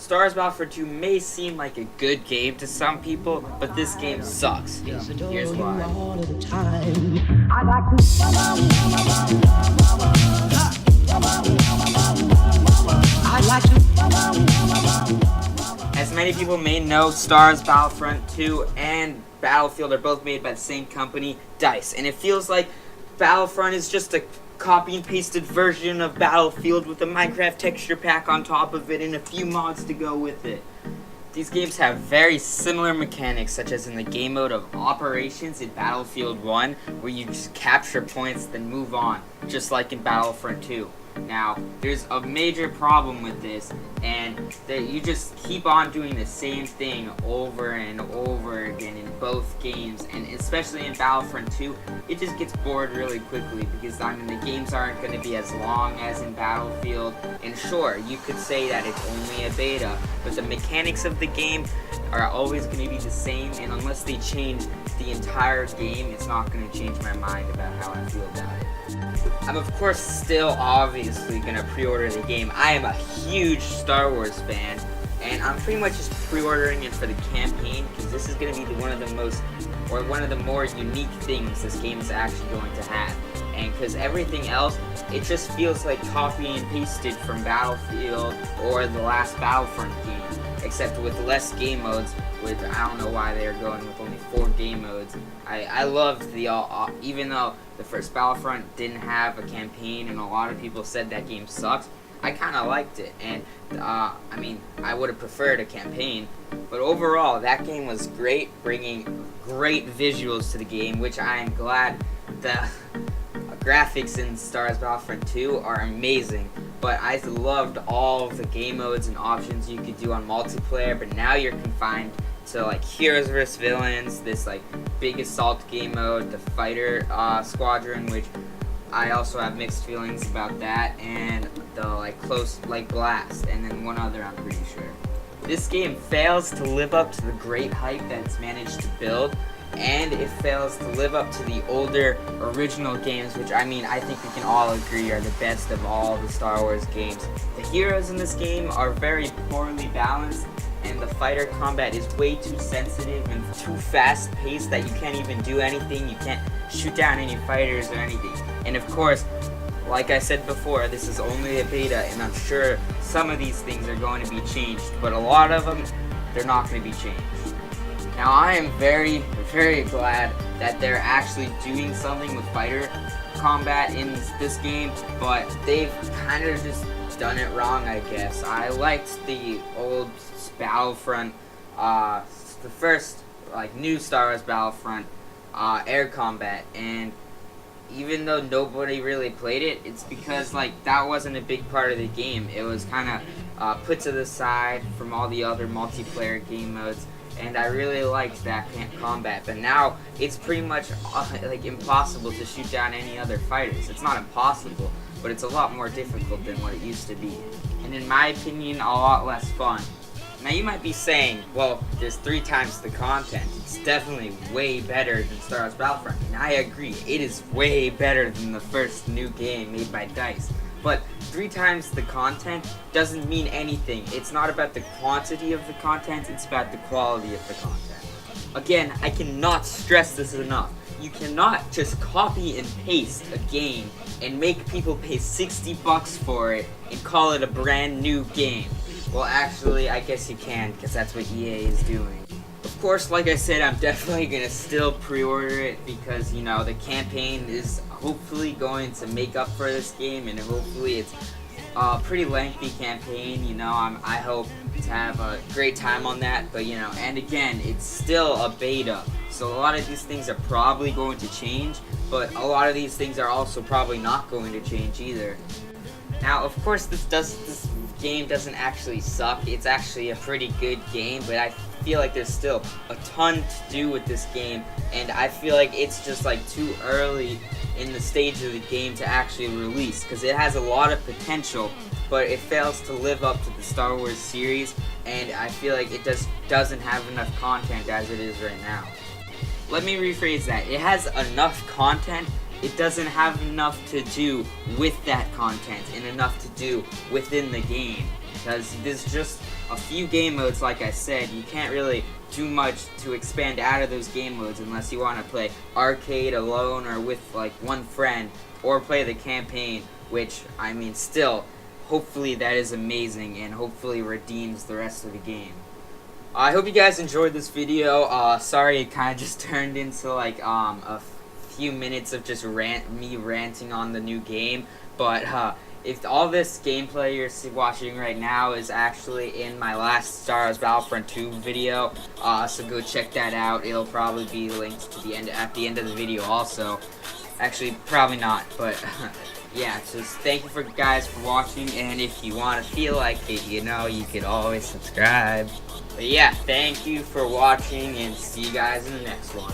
Star Wars Battlefront 2 may seem like a good game to some people, but this game sucks. Here's why. As many people may know, Star Wars Battlefront 2 and Battlefield are both made by the same company, DICE, and it feels like Battlefront is just a copy and pasted version of Battlefield with a Minecraft texture pack on top of it and a few mods to go with it. These games have very similar mechanics, such as in the game mode of Operations in Battlefield 1, where you just capture points then move on, just like in Battlefront 2. Now, there's a major problem with this, and that you just keep on doing the same thing over and over again in both games, and especially in Battlefront 2, it just gets bored really quickly because, the games aren't going to be as long as in Battlefield, and sure, you could say that it's only a beta, but the mechanics of the game are always going to be the same, and unless they change the entire game, it's not going to change my mind about how I feel about it. I'm of course still obviously going to pre-order the game. I am a huge Star Wars fan, and I'm pretty much just pre-ordering it for the campaign because this is going to be one of the more unique things this game is actually going to have. And because everything else, it just feels like copy and pasted from Battlefield or the last Battlefront game, except with less game modes. I don't know why they're going with only 4 game modes. I loved even though the first Battlefront didn't have a campaign and a lot of people said that game sucks, I kind of liked it, and I would have preferred a campaign, but overall that game was great, bringing great visuals to the game, which I am glad. The graphics in Star Wars Battlefront 2 are amazing, but I loved all of the game modes and options you could do on multiplayer, but now you're confined to heroes versus villains, this big assault game mode, the fighter squadron, which I also have mixed feelings about that, and the close blast, and then one other I'm pretty sure. This game fails to live up to the great hype that it's managed to build, and it fails to live up to the older original games, which I think we can all agree are the best of all the Star Wars games. The heroes in this game are very poorly balanced, and the fighter combat is way too sensitive and too fast paced that you can't even do anything. You can't shoot down any fighters or anything. And of course, like I said before, this is only a beta, and I'm sure some of these things are going to be changed, but a lot of them, they're not going to be changed. Now, I am very, very glad that they're actually doing something with fighter combat in this game, but they've kind of just done it wrong, I guess. I liked the old Battlefront, the first new Star Wars Battlefront air combat, and even though nobody really played it, it's because that wasn't a big part of the game. It was kind of put to the side from all the other multiplayer game modes, and I really liked that combat. But now it's pretty much impossible to shoot down any other fighters. It's not impossible, but it's a lot more difficult than what it used to be, and in my opinion, a lot less fun. Now you might be saying, well, there's 3 times the content. It's definitely way better than Star Wars Battlefront. And I agree, it is way better than the first new game made by DICE. But 3 times the content doesn't mean anything. It's not about the quantity of the content, it's about the quality of the content. Again, I cannot stress this enough. You cannot just copy and paste a game and make people pay $60 for it and call it a brand new game. Well, actually, I guess you can, because that's what EA is doing. Of course, like I said, I'm definitely going to still pre-order it because, the campaign is hopefully going to make up for this game, and hopefully it's a pretty lengthy campaign, I hope to have a great time on that, but, and again, it's still a beta, so a lot of these things are probably going to change, but a lot of these things are also probably not going to change either. Now, of course, this game doesn't actually suck. It's actually a pretty good game, but I feel like there's still a ton to do with this game, and I feel like it's just too early in the stage of the game to actually release, because it has a lot of potential, but it fails to live up to the Star Wars series, and I feel like it just doesn't have enough content as it is right now. Let me rephrase that. It has enough content, it doesn't have enough to do with that content and enough to do within the game. because there's just a few game modes. Like I said, you can't really do much to expand out of those game modes unless you want to play arcade alone or with like one friend, or play the campaign, which, I mean, still, hopefully that is amazing and hopefully redeems the rest of the game. I hope you guys enjoyed this video. Sorry it kind of just turned into like a few minutes of just me ranting on the new game, but if all this gameplay you're watching right now is actually in my last Star Wars Battlefront 2 video, so go check that out. It'll probably be linked to the end at the end of the video also. Actually, probably not, but yeah, just thank you guys for watching, and if you want to feel like it, you know, you could always subscribe. But yeah, thank you for watching, and see you guys in the next one.